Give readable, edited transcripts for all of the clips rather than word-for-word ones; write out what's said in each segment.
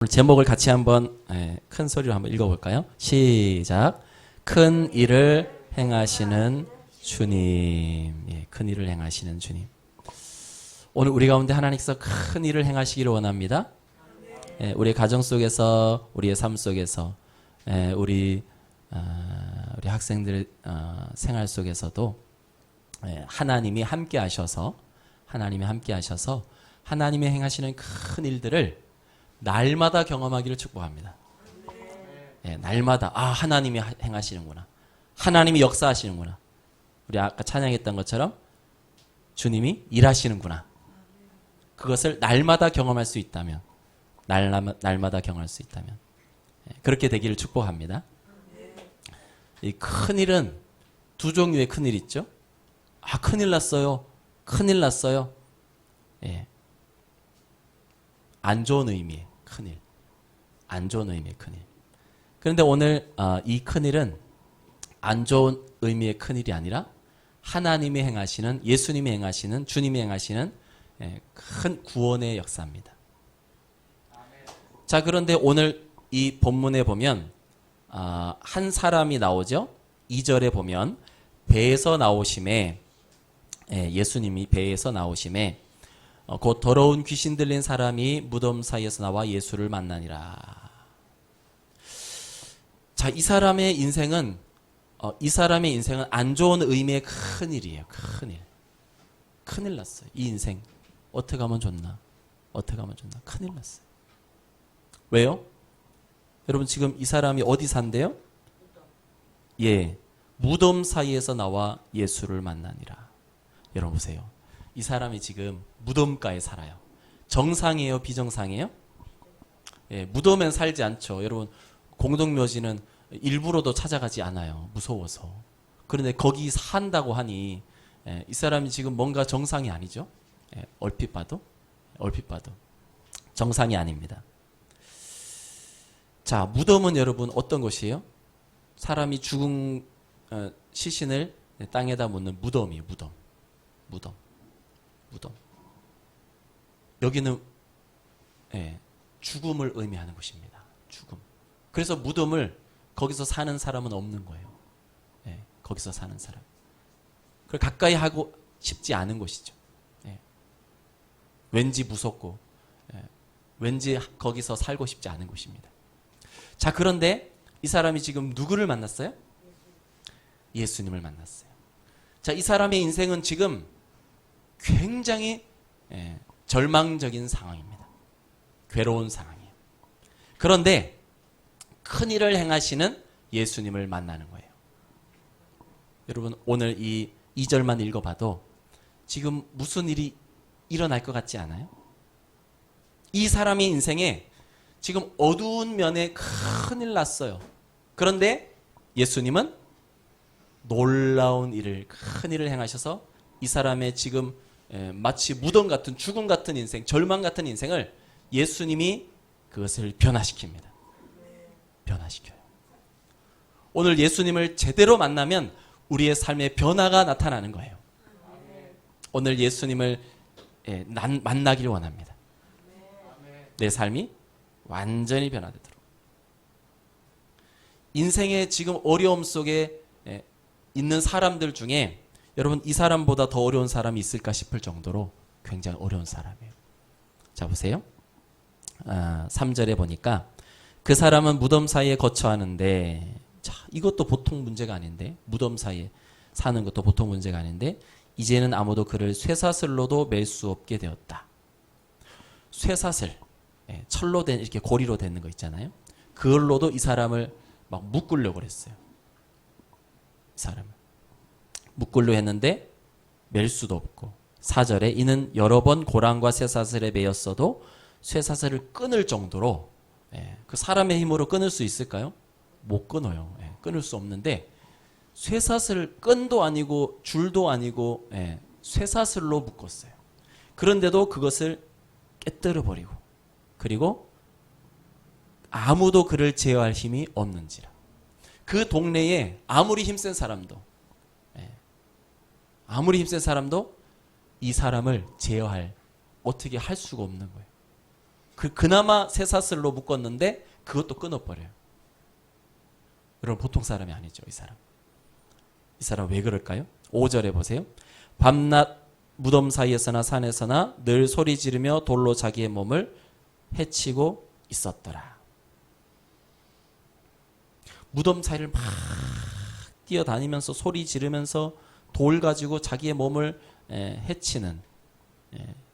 오늘 제목을 같이 한번 큰 소리로 한번 읽어볼까요? 시작. 큰 일을 행하시는 주님. 큰 일을 행하시는 주님. 오늘 우리 가운데 하나님께서 큰 일을 행하시기를 원합니다. 우리 가정 속에서, 우리의 삶 속에서, 우리 학생들 생활 속에서도 하나님이 함께 하셔서 하나님이 행하시는 큰 일들을 날마다 경험하기를 축복합니다. 날마다 하나님이 행하시는구나. 하나님이 역사하시는구나. 우리 아까 찬양했던 것처럼 주님이 일하시는구나. 그것을 날마다 경험할 수 있다면, 날마다 경험할 수 있다면 그렇게 되기를 축복합니다. 이 큰일은 두 종류의 큰일 있죠. 큰일 났어요. 큰일 났어요. 안 좋은 의미의 큰일. 안 좋은 의미의 큰일. 그런데 오늘 이 큰일은 안 좋은 의미의 큰일이 아니라 하나님이 행하시는, 예수님이 행하시는, 주님이 행하시는 큰 구원의 역사입니다. 자, 그런데 오늘 이 본문에 보면 한 사람이 나오죠. 2절에 보면 배에서 나오심에, 예수님이 배에서 나오심에 곧 더러운 귀신 들린 사람이 무덤 사이에서 나와 예수를 만나니라. 자, 이 사람의 인생은 안 좋은 의미의 큰일이에요. 큰일 났어요. 이 인생 어떻게 하면 좋나? 큰일 났어요. 왜요? 여러분, 지금 이 사람이 어디 산대요? 무덤 사이에서 나와 예수를 만나니라. 여러분 보세요. 이 사람이 지금 무덤가에 살아요. 정상이에요? 비정상이에요? 무덤엔 살지 않죠. 여러분, 공동묘지는 일부러도 찾아가지 않아요. 무서워서. 그런데 거기 산다고 하니 이 사람이 지금 뭔가 정상이 아니죠. 얼핏 봐도 정상이 아닙니다. 자, 무덤은 여러분 어떤 곳이에요? 사람이 죽은 시신을 땅에다 묻는 무덤이에요. 무덤. 여기는 죽음을 의미하는 곳입니다. 죽음. 그래서 무덤을 거기서 사는 사람은 없는 거예요. 거기서 사는 사람. 그걸 가까이 하고 싶지 않은 곳이죠. 왠지 무섭고 왠지 거기서 살고 싶지 않은 곳입니다. 자, 그런데 이 사람이 지금 누구를 만났어요? 예수님을 만났어요. 자, 이 사람의 인생은 지금 굉장히 절망적인 상황입니다. 괴로운 상황이에요. 그런데 큰 일을 행하시는 예수님을 만나는 거예요. 여러분, 오늘 이 2절만 읽어봐도 지금 무슨 일이 일어날 것 같지 않아요? 이 사람의 인생에 지금 어두운 면에 큰일 났어요. 그런데 예수님은 놀라운 일을, 큰 일을 행하셔서 이 사람의 지금 마치 무덤 같은, 죽음 같은 인생, 절망 같은 인생을 예수님이 그것을 변화시킵니다. 변화시켜요. 오늘 예수님을 제대로 만나면 우리의 삶에 변화가 나타나는 거예요. 오늘 예수님을 만나기를 원합니다. 내 삶이 완전히 변화되도록. 인생의 지금 어려움 속에 있는 사람들 중에 여러분, 이 사람보다 더 어려운 사람이 있을까 싶을 정도로 굉장히 어려운 사람이에요. 자, 보세요. 3절에 보니까 그 사람은 무덤 사이에 거처하는데, 자, 이것도 보통 문제가 아닌데, 무덤 사이에 사는 것도 보통 문제가 아닌데, 이제는 아무도 그를 쇠사슬로도 맬 수 없게 되었다. 쇠사슬, 철로 된, 이렇게 고리로 되는 거 있잖아요. 그걸로도 이 사람을 막 묶으려고 그랬어요. 이 사람을 묶으려 했는데 맬 수도 없고. 4절에 이는 여러 번 고랑과 쇠사슬에 매였어도 쇠사슬을 끊을 정도로, 그 사람의 힘으로 끊을 수 있을까요? 못 끊어요. 끊을 수 없는데 쇠사슬, 끈도 아니고 줄도 아니고 쇠사슬로 묶었어요. 그런데도 그것을 깨뜨려 버리고, 그리고 아무도 그를 제어할 힘이 없는지라. 그 동네에 아무리 힘센 사람도 이 사람을 제어할, 어떻게 할 수가 없는 거예요. 그나마 쇠사슬로 묶었는데 그것도 끊어버려요. 여러분 보통 사람이 아니죠. 이 사람. 이 사람 왜 그럴까요? 5절에 보세요. 밤낮 무덤 사이에서나 산에서나 늘 소리 지르며 돌로 자기의 몸을 해치고 있었더라. 무덤 사이를 막 뛰어다니면서 소리 지르면서 돌 가지고 자기의 몸을 해치는,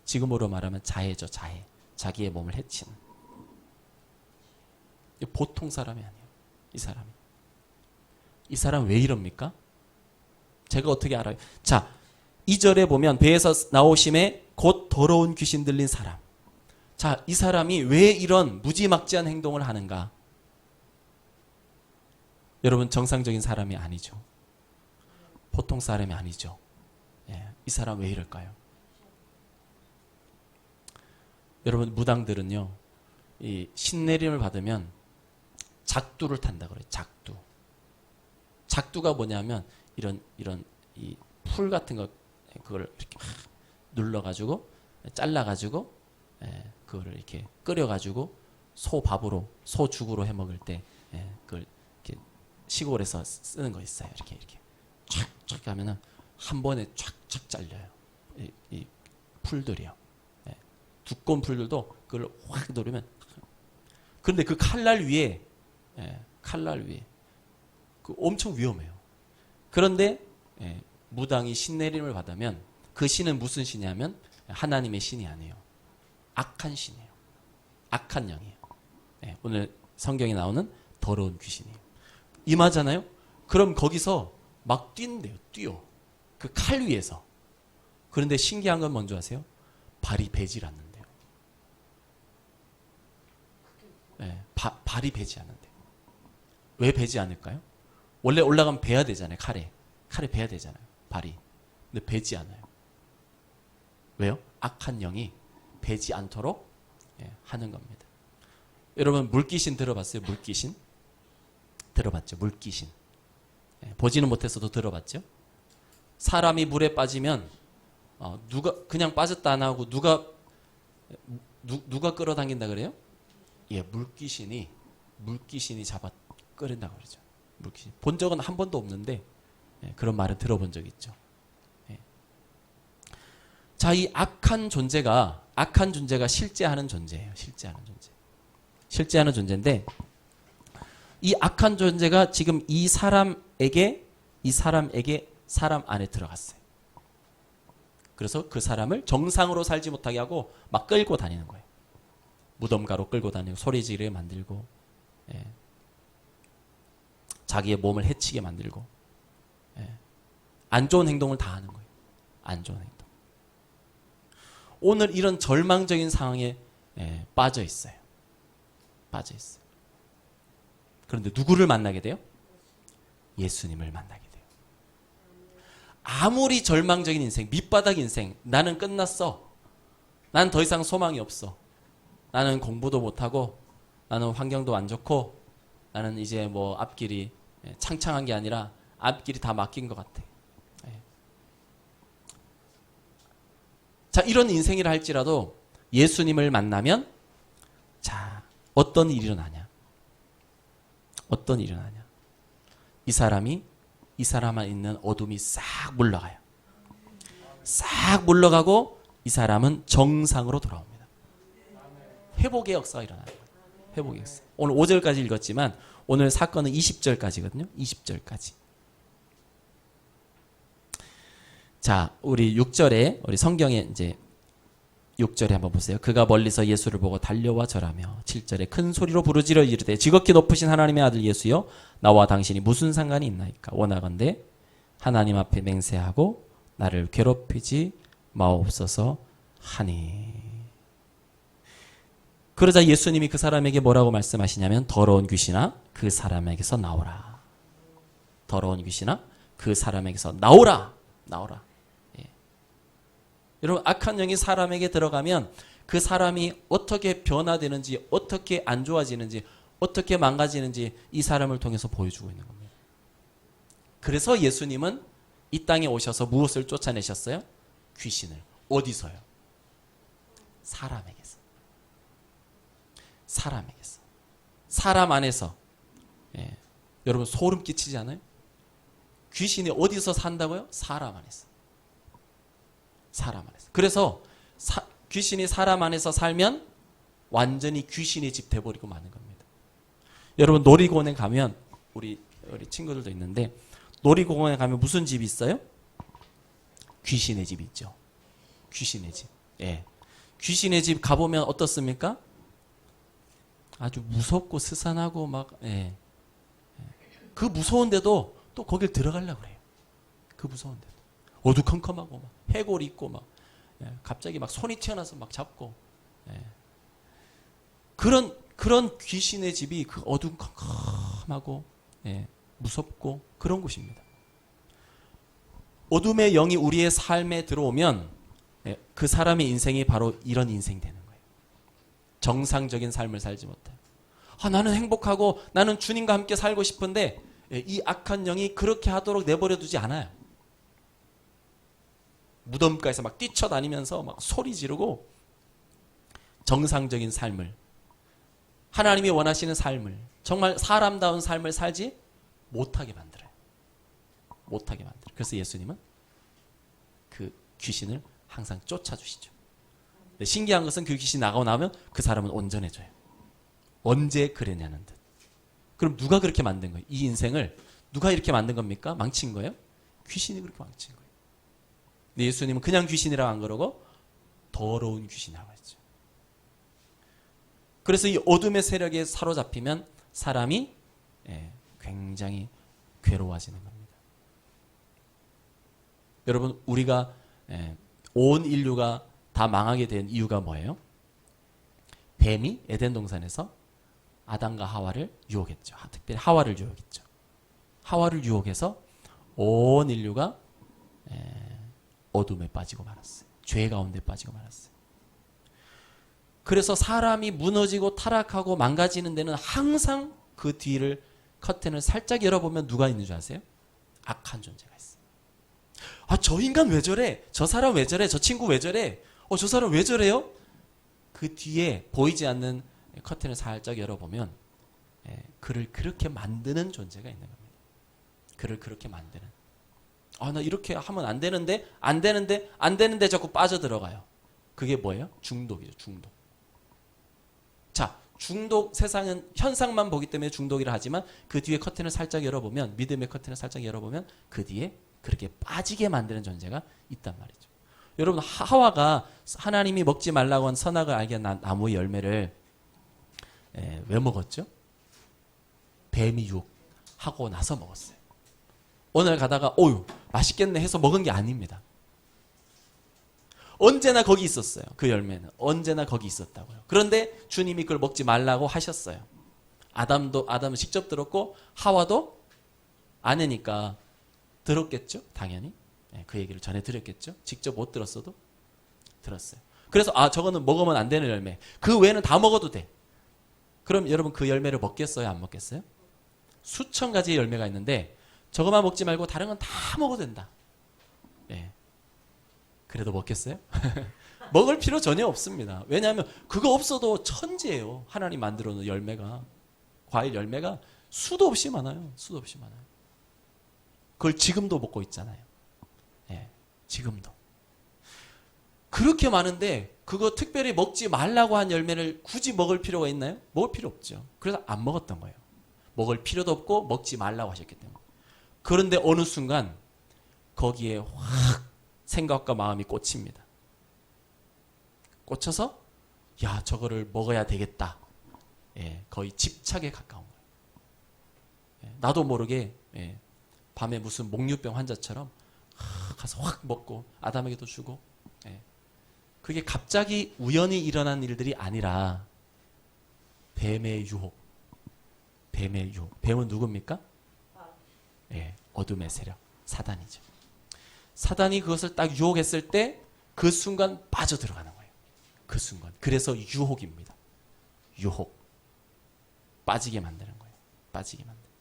지금으로 말하면 자해죠. 자해. 자기의 몸을 해치는. 보통 사람이 아니에요. 이 사람이. 이 사람 왜 이럽니까? 제가 어떻게 알아요? 자, 2절에 보면 배에서 나오심에 곧 더러운 귀신 들린 사람. 자, 이 사람이 왜 이런 무지막지한 행동을 하는가? 여러분 정상적인 사람이 아니죠. 보통 사람이 아니죠. 이 사람 왜 이럴까요? 여러분 무당들은요, 이 신내림을 받으면 작두를 탄다 그래요. 작두. 작두가 뭐냐면 이런 이 풀 같은 거 그걸 이렇게 막 눌러가지고 잘라가지고 그거를 이렇게 끓여가지고 소 밥으로 소 죽으로 해 먹을 때 그걸 이렇게 시골에서 쓰는 거 있어요. 이렇게 촥촥 하면은 한 번에 촥촥 잘려요. 이 풀들이요. 두꺼운 풀들도 그걸 확 누르면. 그런데 그 칼날 위에 그 엄청 위험해요. 그런데 무당이 신내림을 받으면 그 신은 무슨 신이냐면 하나님의 신이 아니에요. 악한 신이에요. 악한 영이에요. 오늘 성경에 나오는 더러운 귀신이에요. 임하잖아요. 그럼 거기서 막 뛴대요. 뛰어. 그 칼 위에서. 그런데 신기한 건 뭔지 아세요? 발이 배질 않는데요. 발이 배지 않는데요. 왜 배지 않을까요? 원래 올라가면 배야 되잖아요. 칼에 배야 되잖아요. 발이. 근데 배지 않아요. 왜요? 악한 영이 배지 않도록 하는 겁니다. 여러분 물귀신 들어봤어요? 물귀신? 들어봤죠? 물귀신. 보지는 못해서도 들어봤죠? 사람이 물에 빠지면 누가 그냥 빠졌다 안 하고 누가 끌어당긴다 그래요? 물귀신이 잡아 끌린다 그러죠. 물귀신. 본 적은 한 번도 없는데 그런 말을 들어본 적 있죠. 자, 이 악한 존재가 실제하는 존재예요. 실제하는 존재인데 이 악한 존재가 지금 이 사람에게 사람 안에 들어갔어요. 그래서 그 사람을 정상으로 살지 못하게 하고 막 끌고 다니는 거예요. 무덤가로 끌고 다니고 소리 지르게 만들고 자기의 몸을 해치게 만들고 안 좋은 행동을 다 하는 거예요. 안 좋은 행동. 오늘 이런 절망적인 상황에 빠져 있어요. 그런데 누구를 만나게 돼요? 예수님을 만나게 돼요. 아무리 절망적인 인생, 밑바닥 인생, 나는 끝났어. 난 더 이상 소망이 없어. 나는 공부도 못하고, 나는 환경도 안 좋고, 나는 이제 뭐 앞길이 창창한 게 아니라 앞길이 다 막힌 것 같아. 자, 이런 인생이라 할지라도 예수님을 만나면 자, 어떤 일이 일어나냐? 이 사람만 있는 어둠이 싹 물러가요. 싹 물러가고 이 사람은 정상으로 돌아옵니다. 회복의 역사가 일어나요. 회복의 역사. 오늘 5절까지 읽었지만 오늘 사건은 20절까지거든요. 20절까지. 자, 우리 6절에 우리 성경에 이제 6절에 한번 보세요. 그가 멀리서 예수를 보고 달려와 절하며 7절에 큰 소리로 부르짖어 이르되 지극히 높으신 하나님의 아들 예수여 나와 당신이 무슨 상관이 있나이까 원하건대 하나님 앞에 맹세하고 나를 괴롭히지 마옵소서 하니. 그러자 예수님이 그 사람에게 뭐라고 말씀하시냐면 더러운 귀신아 그 사람에게서 나오라. 더러운 귀신아 그 사람에게서 나오라. 여러분 악한 영이 사람에게 들어가면 그 사람이 어떻게 변화되는지 어떻게 안 좋아지는지 어떻게 망가지는지 이 사람을 통해서 보여주고 있는 겁니다. 그래서 예수님은 이 땅에 오셔서 무엇을 쫓아내셨어요? 귀신을. 어디서요? 사람에게서. 사람에게서. 사람 안에서. 예. 여러분 소름 끼치지 않아요? 귀신이 어디서 산다고요? 사람 안에서. 사람 안에서. 그래서 귀신이 사람 안에서 살면 완전히 귀신의 집 돼버리고 마는 겁니다. 여러분 놀이공원에 가면 우리 친구들도 있는데 놀이공원에 가면 무슨 집이 있어요? 귀신의 집 있죠. 귀신의 집. 예. 귀신의 집 가보면 어떻습니까? 아주 무섭고 스산하고 막 예. 그 무서운데도 또 거길 들어가려고 그래요. 그 무서운데도 어두컴컴하고 막 해골 있고 막 예. 갑자기 막 손이 튀어나와서 막 잡고 예. 그런 귀신의 집이 그 어두컴컴하고 예. 무섭고 그런 곳입니다. 어둠의 영이 우리의 삶에 들어오면 예. 그 사람의 인생이 바로 이런 인생이 되는 거예요. 정상적인 삶을 살지 못해요. 나는 행복하고 나는 주님과 함께 살고 싶은데 이 악한 영이 그렇게 하도록 내버려 두지 않아요. 무덤가에서 막 뛰쳐다니면서 막 소리 지르고 정상적인 삶을 하나님이 원하시는 삶을 정말 사람다운 삶을 살지 못하게 만들어요. 못하게 만들어요. 그래서 예수님은 그 귀신을 항상 쫓아주시죠. 신기한 것은 그 귀신이 나가고 나면 그 사람은 온전해져요. 언제 그랬냐는 듯. 그럼 누가 그렇게 만든 거예요? 이 인생을 누가 이렇게 만든 겁니까? 망친 거예요? 귀신이 그렇게 망친 거예요. 근데 예수님은 그냥 귀신이라고 안 그러고 더러운 귀신이라고 했죠. 그래서 이 어둠의 세력에 사로잡히면 사람이 굉장히 괴로워지는 겁니다. 여러분 우리가 온 인류가 다 망하게 된 이유가 뭐예요? 뱀이 에덴 동산에서 아담과 하와를 유혹했죠. 특별히 하와를 유혹했죠. 하와를 유혹해서 온 인류가 어둠에 빠지고 말았어요. 죄 가운데 빠지고 말았어요. 그래서 사람이 무너지고 타락하고 망가지는 데는 항상 그 뒤를 커튼을 살짝 열어보면 누가 있는 줄 아세요? 악한 존재가 있어요. 저 인간 왜 저래? 저 사람 왜 저래? 저 친구 왜 저래? 저 사람 왜 저래요? 그 뒤에 보이지 않는 커튼을 살짝 열어보면 그를 그렇게 만드는 존재가 있는 겁니다. 그를 그렇게 만드는. 나 이렇게 하면 안 되는데 자꾸 빠져들어가요. 그게 뭐예요? 중독이죠. 중독. 자, 중독 세상은 현상만 보기 때문에 중독이라 하지만 그 뒤에 커튼을 살짝 열어보면 믿음의 커튼을 살짝 열어보면 그 뒤에 그렇게 빠지게 만드는 존재가 있단 말이죠. 여러분 하와가 하나님이 먹지 말라고 한 선악을 알게 한 나무의 열매를 왜 먹었죠? 뱀이 유혹하고 나서 먹었어요. 어느 날 가다가 맛있겠네 해서 먹은 게 아닙니다. 언제나 거기 있었어요. 그 열매는 언제나 거기 있었다고요. 그런데 주님이 그걸 먹지 말라고 하셨어요. 아담은 직접 들었고 하와도 아내니까 들었겠죠? 당연히. 그 얘기를 전해 드렸겠죠? 직접 못 들었어도 들었어요. 그래서 저거는 먹으면 안 되는 열매. 그 외에는 다 먹어도 돼. 그럼 여러분 그 열매를 먹겠어요? 안 먹겠어요? 수천 가지의 열매가 있는데 저거만 먹지 말고 다른 건 다 먹어도 된다. 그래도 먹겠어요? 먹을 필요 전혀 없습니다. 왜냐하면 그거 없어도 천지예요. 하나님 만들어 놓은 열매가. 과일 열매가 수도 없이 많아요. 수도 없이 많아요. 그걸 지금도 먹고 있잖아요. 지금도. 그렇게 많은데 그거 특별히 먹지 말라고 한 열매를 굳이 먹을 필요가 있나요? 먹을 필요 없죠. 그래서 안 먹었던 거예요. 먹을 필요도 없고 먹지 말라고 하셨기 때문에. 그런데 어느 순간 거기에 확 생각과 마음이 꽂힙니다. 꽂혀서 저거를 먹어야 되겠다. 거의 집착에 가까운 거예요. 나도 모르게 밤에 무슨 목류병 환자처럼 가서 확 먹고 아담에게도 주고. 그게 갑자기 우연히 일어난 일들이 아니라 뱀의 유혹. 뱀의 유혹. 뱀은 누굽니까? 어둠의 세력. 사단이죠. 사단이 그것을 딱 유혹했을 때 그 순간 빠져들어가는 거예요. 그 순간. 그래서 유혹입니다. 유혹. 빠지게 만드는 거예요. 빠지게 만드는 거예요.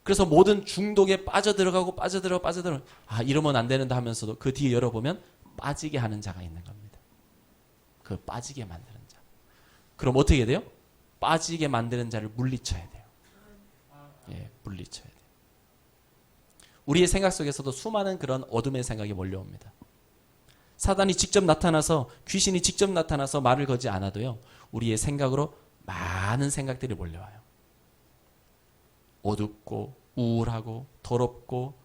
그래서 모든 중독에 빠져들어가고 이러면 안 되는다 하면서도 그 뒤에 열어보면 빠지게 하는 자가 있는 겁니다. 그 빠지게 만드는 자. 그럼 어떻게 해야 돼요? 빠지게 만드는 자를 물리쳐야 돼요. 예, 물리쳐야 돼요. 우리의 생각 속에서도 수많은 그런 어둠의 생각이 몰려옵니다. 사단이 직접 나타나서, 귀신이 직접 나타나서 말을 거지 않아도요, 우리의 생각으로 많은 생각들이 몰려와요. 어둡고 우울하고 더럽고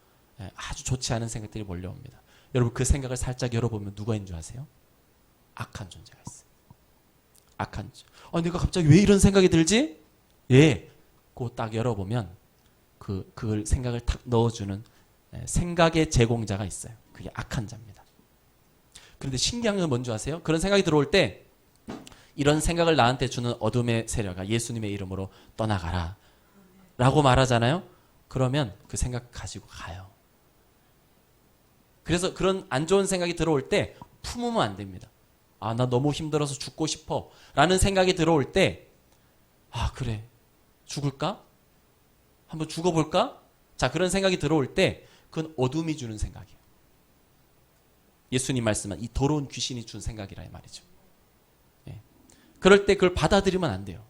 아주 좋지 않은 생각들이 몰려옵니다. 여러분, 그 생각을 살짝 열어보면 누가 있는 줄 아세요? 악한 존재가 있어요. 악한 존재. 내가 갑자기 왜 이런 생각이 들지? 예, 그거 딱 열어보면 그 생각을 탁 넣어주는 생각의 제공자가 있어요. 그게 악한 자입니다. 그런데 신기한 건 뭔지 아세요? 그런 생각이 들어올 때 이런 생각을 나한테 주는 어둠의 세력아 예수님의 이름으로 떠나가라 라고 말하잖아요. 그러면 그 생각 가지고 가요. 그래서 그런 안 좋은 생각이 들어올 때 품으면 안 됩니다. 나 너무 힘들어서 죽고 싶어 라는 생각이 들어올 때 그래, 죽을까? 한번 죽어볼까? 자, 그런 생각이 들어올 때 그건 어둠이 주는 생각이에요. 예수님 말씀은 이 더러운 귀신이 준 생각이라 이 말이죠. 예. 그럴 때 그걸 받아들이면 안 돼요.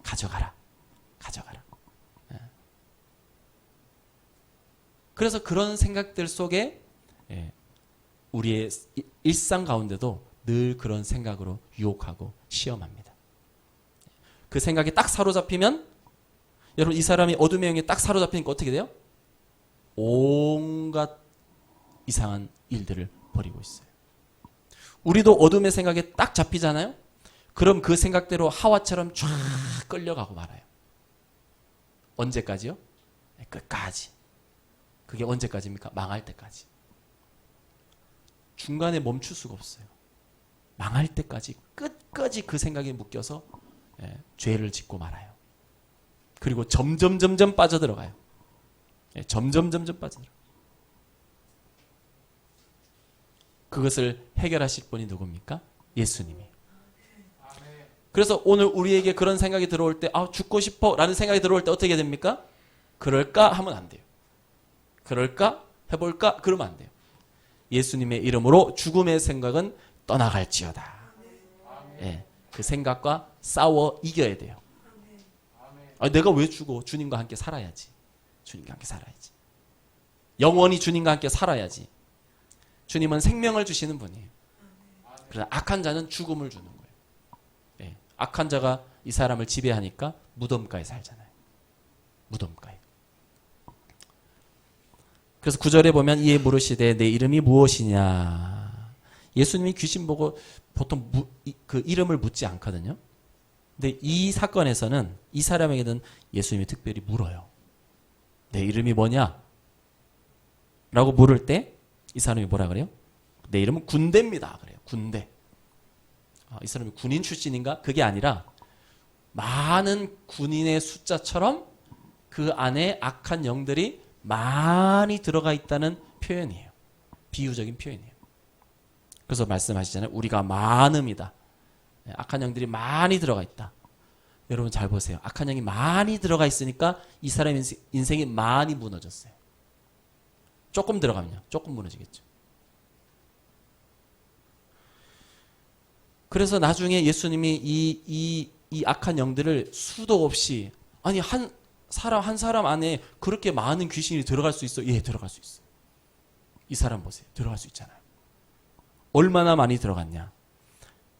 가져가라. 예. 그래서 그런 생각들 속에 우리의 일상 가운데도 늘 그런 생각으로 유혹하고 시험합니다. 그 생각이 딱 사로잡히면, 여러분, 이 사람이 어둠의 영에 딱 사로잡히니까 어떻게 돼요? 온갖 이상한 일들을 벌이고 있어요. 우리도 어둠의 생각에 딱 잡히잖아요? 그럼 그 생각대로 하와처럼 쫙 끌려가고 말아요. 언제까지요? 끝까지. 그게 언제까지입니까? 망할 때까지. 중간에 멈출 수가 없어요. 망할 때까지 끝까지 그 생각에 묶여서 죄를 짓고 말아요. 그리고 점점 빠져들어가요. 점점 빠져들어가요. 그것을 해결하실 분이 누굽니까? 예수님이. 그래서 오늘 우리에게 그런 생각이 들어올 때 죽고 싶어 라는 생각이 들어올 때 어떻게 됩니까? 그럴까? 하면 안 돼요. 그럴까? 해볼까? 그러면 안 돼요. 예수님의 이름으로 죽음의 생각은 떠나갈지어다. 예, 그 생각과 싸워 이겨야 돼요. 내가 왜 죽어? 주님과 함께 살아야지. 주님과 함께 살아야지. 영원히 주님과 함께 살아야지. 주님은 생명을 주시는 분이에요. 그래서 악한 자는 죽음을 주는 거예요. 예, 악한 자가 이 사람을 지배하니까 무덤가에 살잖아요. 무덤가에. 그래서 9절에 보면 이에 물으시되 내 이름이 무엇이냐. 예수님이 귀신 보고 보통 그 이름을 묻지 않거든요. 근데 이 사건에서는 이 사람에게는 예수님이 특별히 물어요. 내 이름이 뭐냐? 라고 물을 때 이 사람이 뭐라 그래요? 내 이름은 군대입니다. 그래요. 군대. 이 사람이 군인 출신인가? 그게 아니라 많은 군인의 숫자처럼 그 안에 악한 영들이 많이 들어가 있다는 표현이에요. 비유적인 표현이에요. 그래서 말씀하시잖아요. 우리가 많음이다. 악한 영들이 많이 들어가 있다. 여러분 잘 보세요. 악한 영이 많이 들어가 있으니까 이 사람의 인생이 많이 무너졌어요. 조금 들어가면요. 조금 무너지겠죠. 그래서 나중에 예수님이 이 악한 영들을 수도 없이 한 사람 안에 그렇게 많은 귀신이 들어갈 수 있어? 예, 들어갈 수 있어. 이 사람 보세요. 들어갈 수 있잖아요. 얼마나 많이 들어갔냐.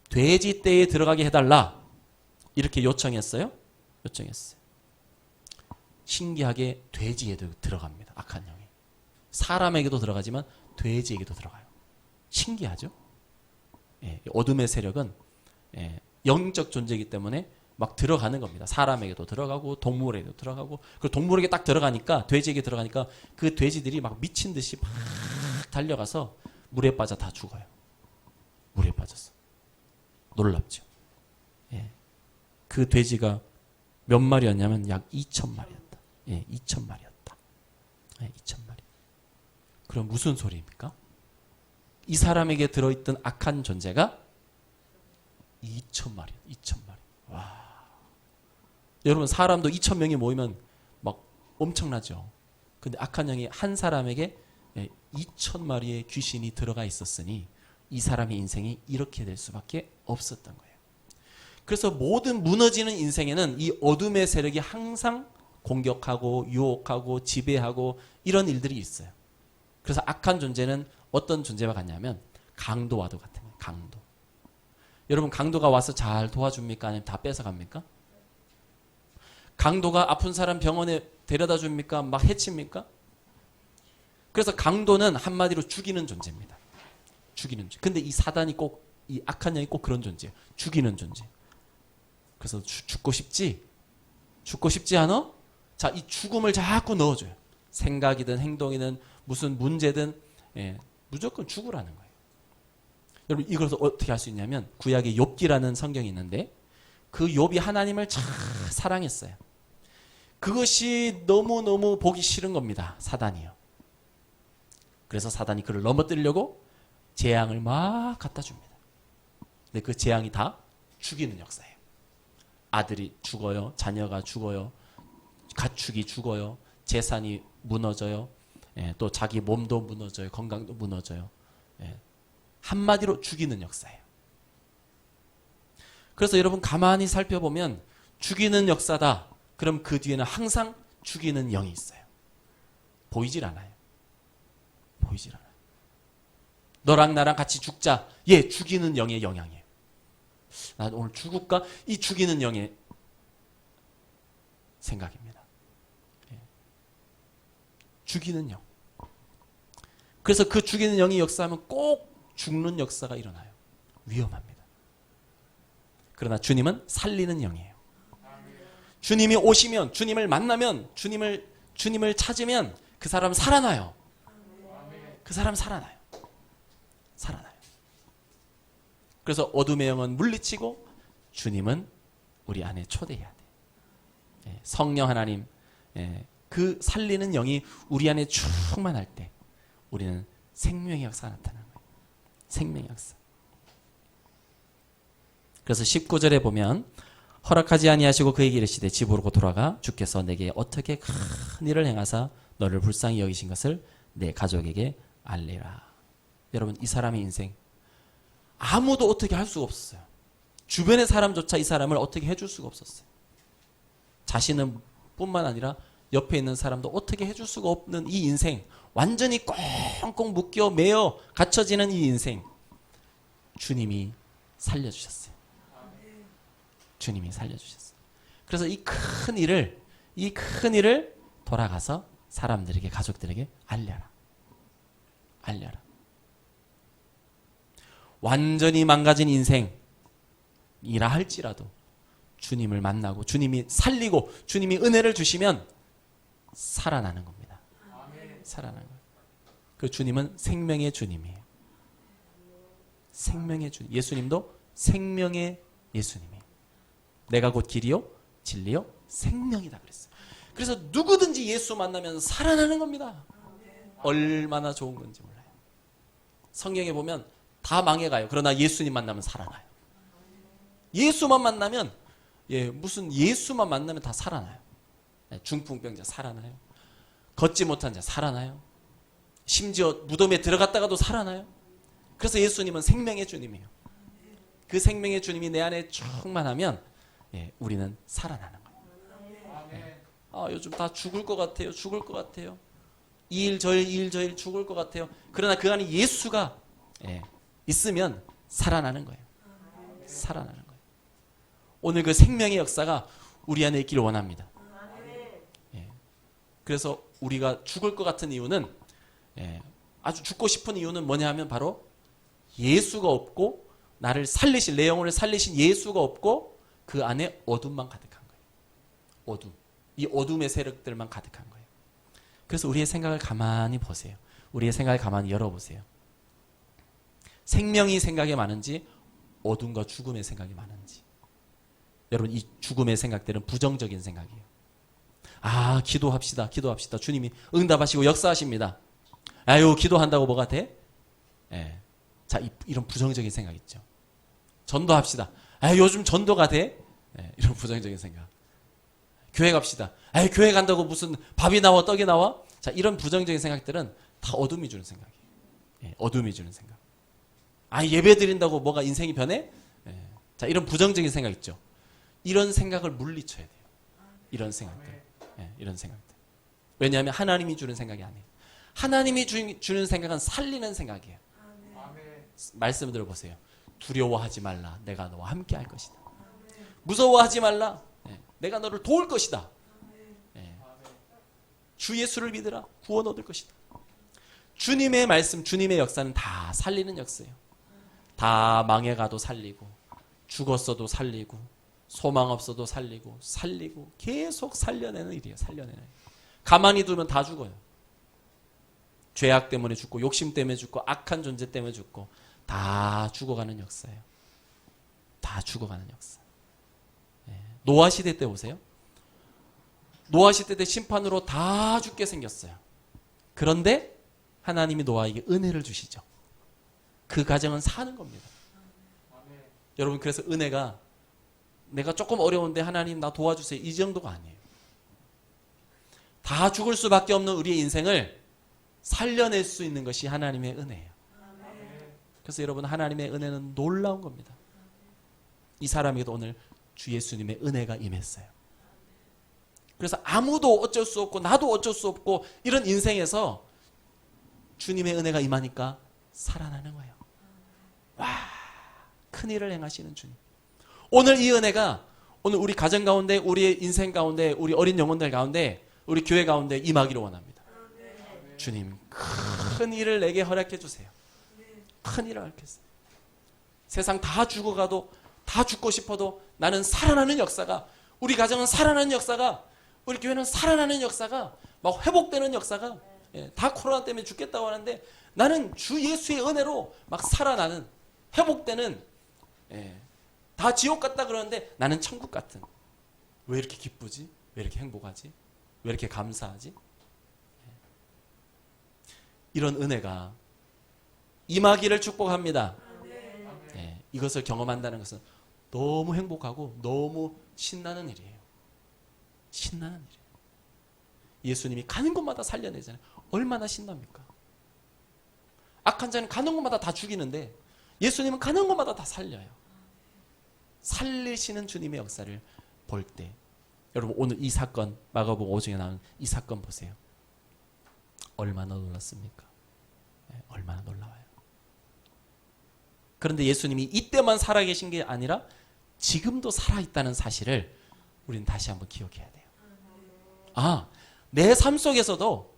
돼지 떼에 들어가게 해달라. 이렇게 요청했어요? 요청했어요. 신기하게 돼지에도 들어갑니다. 악한 영이. 사람에게도 들어가지만 돼지에게도 들어가요. 신기하죠? 예, 어둠의 세력은 영적 존재이기 때문에 막 들어가는 겁니다. 사람에게도 들어가고 동물에게도 들어가고 그 동물에게 딱 들어가니까 돼지에게 들어가니까 그 돼지들이 막 미친 듯이 막 달려가서 물에 빠져 다 죽어요. 물에 빠졌어. 놀랍죠. 예. 그 돼지가 몇 마리였냐면 약 2,000마리였다. 예, 2,000마리였다. 예, 2,000마리. 그럼 무슨 소리입니까? 이 사람에게 들어있던 악한 존재가 2,000마리. 2,000마리. 와. 여러분 사람도 2,000명이 모이면 막 엄청나죠. 근데 악한 영이 한 사람에게 2,000마리의 귀신이 들어가 있었으니 이 사람의 인생이 이렇게 될 수밖에 없었던 거예요. 그래서 모든 무너지는 인생에는 이 어둠의 세력이 항상 공격하고 유혹하고 지배하고 이런 일들이 있어요. 그래서 악한 존재는 어떤 존재와 같냐면 강도와도 같은 거예요. 강도. 여러분 강도가 와서 잘 도와줍니까? 아니면 다 뺏어갑니까? 강도가 아픈 사람 병원에 데려다 줍니까? 막 해칩니까? 그래서 강도는 한마디로 죽이는 존재입니다. 죽이는 존재. 근데 이 사단이 꼭, 이 악한 영이 꼭 그런 존재예요. 죽이는 존재. 그래서 죽고 싶지? 죽고 싶지 않아? 자, 이 죽음을 자꾸 넣어줘요. 생각이든 행동이든 무슨 문제든 무조건 죽으라는 거예요. 여러분 이것을 어떻게 할 수 있냐면 구약에 욥기라는 성경이 있는데 그 욥이 하나님을 참 사랑했어요. 그것이 너무너무 보기 싫은 겁니다. 사단이요. 그래서 사단이 그를 넘어뜨리려고 재앙을 막 갖다 줍니다. 근데 그 재앙이 다 죽이는 역사예요. 아들이 죽어요. 자녀가 죽어요. 가축이 죽어요. 재산이 무너져요. 또 자기 몸도 무너져요. 건강도 무너져요. 한마디로 죽이는 역사예요. 그래서 여러분 가만히 살펴보면 죽이는 역사다. 그럼 그 뒤에는 항상 죽이는 영이 있어요. 보이질 않아요. 보이질 않아요. 너랑 나랑 같이 죽자. 예, 죽이는 영의 영향이에요. 나 오늘 죽을까? 이 죽이는 영의 생각입니다. 죽이는 영. 그래서 그 죽이는 영이 역사하면 꼭 죽는 역사가 일어나요. 위험합니다. 그러나 주님은 살리는 영이에요. 주님이 오시면, 주님을 만나면, 주님을 찾으면 그 사람 살아나요. 그 사람 살아나요. 살아나요. 그래서 어둠의 영은 물리치고 주님은 우리 안에 초대해야 돼요. 성령 하나님, 그 살리는 영이 우리 안에 충만할 때 우리는 생명의 역사가 나타나는 거예요. 생명의 역사. 그래서 19절에 보면 허락하지 아니하시고 그에게 이르시되 집으로 돌아가 주께서 내게 어떻게 큰 일을 행하사 너를 불쌍히 여기신 것을 내 가족에게 알리라. 여러분 이 사람의 인생 아무도 어떻게 할 수가 없었어요. 주변의 사람조차 이 사람을 어떻게 해줄 수가 없었어요. 자신은 뿐만 아니라 옆에 있는 사람도 어떻게 해줄 수가 없는 이 인생, 완전히 꽁꽁 묶여 매여 갇혀지는 이 인생, 주님이 살려주셨어요. 주님이 살려주셨어요. 그래서 이 큰 일을 돌아가서 사람들에게, 가족들에게 알려라. 알려라. 완전히 망가진 인생이라 할지라도 주님을 만나고 주님이 살리고 주님이 은혜를 주시면 살아나는 겁니다. 살아나는 거예요. 그 주님은 생명의 주님이에요. 생명의 주님. 예수님도 생명의 예수님이에요. 내가 곧 길이요 진리요 생명이다 그랬어요. 그래서 누구든지 예수 만나면 살아나는 겁니다. 얼마나 좋은 건지 몰라요. 성경에 보면 다 망해가요. 그러나 예수님 만나면 살아나요. 예수만 만나면 무슨 예수만 만나면 다 살아나요. 중풍병자 살아나요. 걷지 못한 자 살아나요. 심지어 무덤에 들어갔다가도 살아나요. 그래서 예수님은 생명의 주님이에요. 그 생명의 주님이 내 안에 충만하면 우리는 살아나는 거예요. 요즘 다 죽을 것 같아요. 죽을 것 같아요. 이 일 저 일 죽을 것 같아요. 그러나 그 안에 예수가 있으면 살아나는 거예요. 살아나는 거예요. 오늘 그 생명의 역사가 우리 안에 있기를 원합니다. 그래서 우리가 죽을 것 같은 이유는 아주 죽고 싶은 이유는 뭐냐 하면 바로 예수가 없고 나를 살리신, 내 영혼을 살리신 예수가 없고 그 안에 어둠만 가득한 거예요. 어둠. 이 어둠의 세력들만 가득한 거예요. 그래서 우리의 생각을 가만히 보세요. 우리의 생각을 가만히 열어보세요. 생명이 생각이 많은지 어둠과 죽음의 생각이 많은지. 여러분 이 죽음의 생각들은 부정적인 생각이에요. 기도합시다. 기도합시다. 주님이 응답하시고 역사하십니다. 아유 기도한다고 뭐가 돼? 자 이런 부정적인 생각 있죠. 전도합시다. 요즘 전도가 돼? 이런 부정적인 생각. 교회 갑시다. 교회 간다고 무슨 밥이 나와 떡이 나와? 자 이런 부정적인 생각들은 다 어둠이 주는 생각이에요. 어둠이 주는 생각. 아, 예배 드린다고 뭐가 인생이 변해? 예. 자, 이런 부정적인 생각 있죠. 이런 생각을 물리쳐야 돼요. 이런 생각들. 예, 이런 생각들. 왜냐하면 하나님이 주는 생각이 아니에요. 하나님이 주는 생각은 살리는 생각이에요. 말씀 들어보세요. 두려워하지 말라. 내가 너와 함께 할 것이다. 무서워하지 말라. 예, 내가 너를 도울 것이다. 예. 주 예수를 믿으라. 구원 얻을 것이다. 주님의 말씀, 주님의 역사는 다 살리는 역사예요. 다 망해가도 살리고, 죽었어도 살리고, 소망 없어도 살리고, 살리고, 계속 살려내는 일이에요. 살려내는 일. 가만히 두면 다 죽어요. 죄악 때문에 죽고, 욕심 때문에 죽고, 악한 존재 때문에 죽고, 다 죽어가는 역사예요. 다 죽어가는 역사. 예. 노아 시대 때 보세요. 노아 시대 때 심판으로 다 죽게 생겼어요. 그런데 하나님이 노아에게 은혜를 주시죠. 그 가정은 사는 겁니다. 여러분, 그래서 은혜가 내가 조금 어려운데 하나님 나 도와주세요, 이 정도가 아니에요. 다 죽을 수밖에 없는 우리의 인생을 살려낼 수 있는 것이 하나님의 은혜예요. 그래서 여러분, 하나님의 은혜는 놀라운 겁니다. 이 사람에게도 오늘 주 예수님의 은혜가 임했어요. 그래서 아무도 어쩔 수 없고 나도 어쩔 수 없고 이런 인생에서 주님의 은혜가 임하니까 살아나는 거예요. 와, 큰일을 행하시는 주님. 오늘 이 은혜가 오늘 우리 가정 가운데, 우리의 인생 가운데, 우리 어린 영혼들 가운데, 우리 교회 가운데 임하기를 원합니다. 주님, 큰 일을 내게 허락해 주세요. 큰 일을 허락해 주세요. 세상 다 죽어가도, 다 죽고 싶어도 나는 살아나는 역사가, 우리 가정은 살아나는 역사가, 우리 교회는 살아나는 역사가, 막 회복되는 역사가, 예, 다 코로나 때문에 죽겠다고 하는데 나는 주 예수의 은혜로 막 살아나는, 회복되는, 예, 다 지옥 같다 그러는데 나는 천국 같은. 왜 이렇게 기쁘지? 왜 이렇게 행복하지? 왜 이렇게 감사하지? 예. 이런 은혜가 임하기를 축복합니다. 예, 이것을 경험한다는 것은 너무 행복하고 너무 신나는 일이에요. 신나는 일이에요. 예수님이 가는 곳마다 살려내잖아요. 얼마나 신납니까? 악한 자는 가는 곳마다 다 죽이는데 예수님은 가는 곳마다 다 살려요. 살리시는 주님의 역사를 볼 때, 여러분 오늘 이 사건, 마가복음 5장에 나오는 이 사건 보세요. 얼마나 놀랐습니까? 네, 얼마나 놀라워요. 그런데 예수님이 이때만 살아계신 게 아니라 지금도 살아있다는 사실을 우리는 다시 한번 기억해야 돼요. 아, 내 삶 속에서도,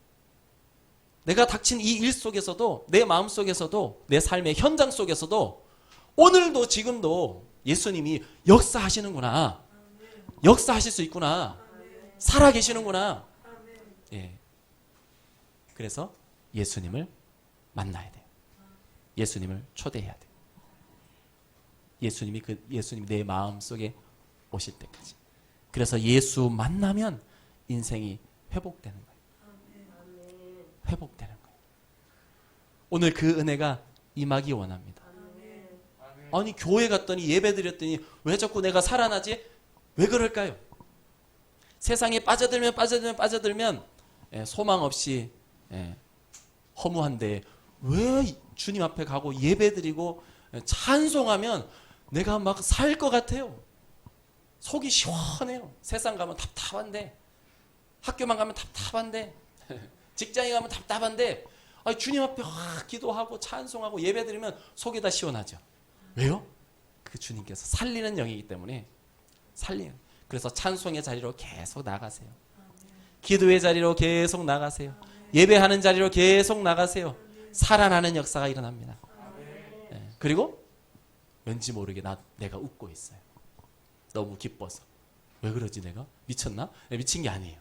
내가 닥친 이 일 속에서도, 내 마음 속에서도, 내 삶의 현장 속에서도 오늘도 지금도 예수님이 역사하시는구나. 역사하실 수 있구나. 살아계시는구나. 예. 그래서 예수님을 만나야 돼요. 예수님을 초대해야 돼요. 예수님이 내 마음 속에 오실 때까지. 그래서 예수 만나면 인생이 회복되는 거예요. 회복되는 거예요. 오늘 그 은혜가 임하기 원합니다. 아니, 교회 갔더니 예배 드렸더니 왜 자꾸 내가 살아나지? 왜 그럴까요? 세상에 빠져들면 소망 없이 허무한데 왜 주님 앞에 가고 예배 드리고 찬송하면 내가 막 살 것 같아요. 속이 시원해요. 세상 가면 답답한데, 학교만 가면 답답한데, 직장에 가면 답답한데, 아니, 주님 앞에 기도하고 찬송하고 예배 드리면 속이 다 시원하죠. 왜요? 그 주님께서 살리는 영이기 때문에 살리는. 그래서 찬송의 자리로 계속 나가세요. 기도의 자리로 계속 나가세요. 예배하는 자리로 계속 나가세요. 살아나는 역사가 일어납니다. 네. 그리고 왠지 모르게 내가 웃고 있어요. 너무 기뻐서. 왜 그러지 내가? 미쳤나? 네, 미친 게 아니에요.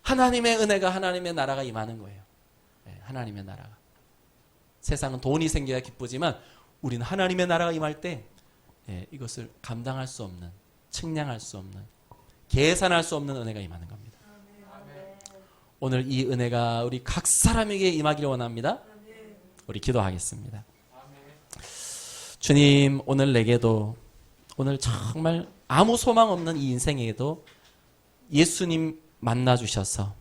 하나님의 은혜가, 하나님의 나라가 임하는 거예요. 네, 하나님의 나라가. 세상은 돈이 생겨야 기쁘지만 우리는 하나님의 나라가 임할 때 이것을 감당할 수 없는, 측량할 수 없는, 계산할 수 없는 은혜가 임하는 겁니다. 오늘 이 은혜가 우리 각 사람에게 임하기를 원합니다. 우리 기도하겠습니다. 주님, 오늘 내게도, 오늘 정말 아무 소망 없는 이 인생에도 예수님 만나주셔서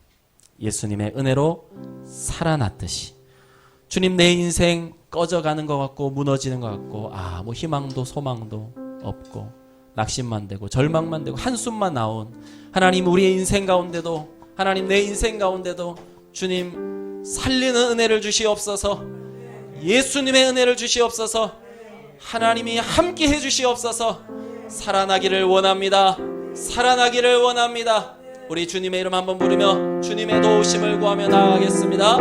예수님의 은혜로 살아났듯이 주님, 내 인생 꺼져가는 것 같고 무너지는 것 같고 뭐 희망도 소망도 없고 낙심만 되고 절망만 되고 한숨만 나온 하나님, 우리의 인생 가운데도 하나님, 내 인생 가운데도 주님 살리는 은혜를 주시옵소서. 예수님의 은혜를 주시옵소서. 하나님이 함께 해주시옵소서. 살아나기를 원합니다. 살아나기를 원합니다. 우리 주님의 이름 한번 부르며 주님의 도우심을 구하며 나아가겠습니다.